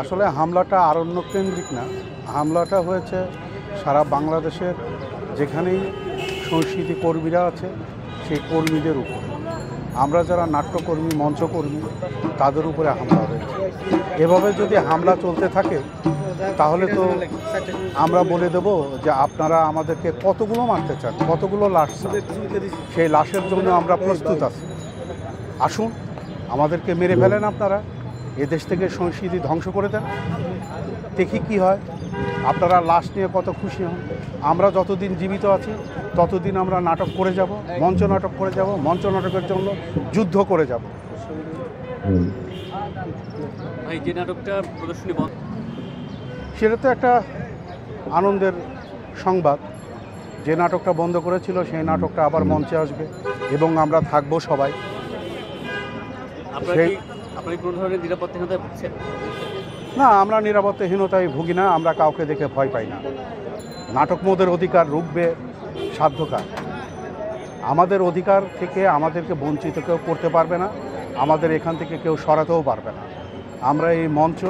আসলে হামলাটা আরণ্যকেন্দ্রিক না, হামলাটা হয়েছে সারা বাংলাদেশের যেখানেই সংস্কৃতি কর্মীরা আছে সেই কর্মীদের উপর। আমরা যারা নাট্যকর্মী, মঞ্চকর্মী, তাদের উপরে হামলা হয়েছে। এভাবে যদি হামলা চলতে থাকে তাহলে তো আমরা বলে দেব যে আপনারা আমাদেরকে কতগুলো মারতে চান, কতগুলো লাশ চান, সেই লাশের জন্য আমরা প্রস্তুত আছি। আসুন, আমাদেরকে মেরে ফেলেন আপনারা, এদেশ থেকে সংস্কৃতি ধ্বংস করে দেন, দেখি কি হয়। আপনারা লাশ নিয়ে কত খুশি হন। আমরা যতদিন জীবিত আছি ততদিন আমরা নাটক করে যাব, মঞ্চ নাটক করে যাব, মঞ্চ নাটকের জন্য যুদ্ধ করে যাব। ভাই, যে নাটকটা প্রদর্শনী বন্ধ, সেটা তো একটা আনন্দের সংবাদ। যে নাটকটা বন্ধ করেছিল সেই নাটকটা আবার মঞ্চে আসবে এবং আমরা থাকবো সবাই। আপনার কোনো ধরনের নিরাপত্তাহীনতায় ভুগছেন? না, আমরা নিরাপত্তাহীনতায় ভুগি না, আমরা কাউকে দেখে ভয় পাই না। নাটক মোদের অধিকার রুখবে সাধ্যকার। আমাদের অধিকার থেকে আমাদেরকে বঞ্চিত কেউ করতে পারবে না, আমাদের এখান থেকে কেউ সরাতেও পারবে না। আমরা এই মঞ্চ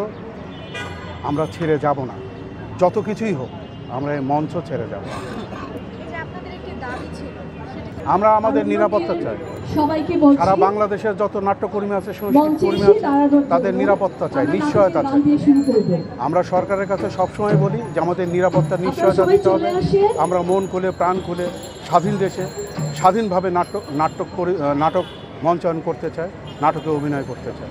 আমরা ছেড়ে যাব না, যত কিছুই হোক আমরা এই মঞ্চ ছেড়ে যাব না। আমরা আমাদের নিরাপত্তা চাই। সারা বাংলাদেশের যত নাট্যকর্মী আছে, সংস্কৃতি কর্মী আছে, তাদের নিরাপত্তা চাই, নিশ্চয়তা চাই। আমরা সরকারের কাছে সবসময় বলি যে আমাদের নিরাপত্তার নিশ্চয়তা দিতে হবে। আমরা মন খুলে, প্রাণ খুলে, স্বাধীন দেশে স্বাধীনভাবে নাটক মঞ্চায়ন করতে চাই, নাটকে অভিনয় করতে চাই।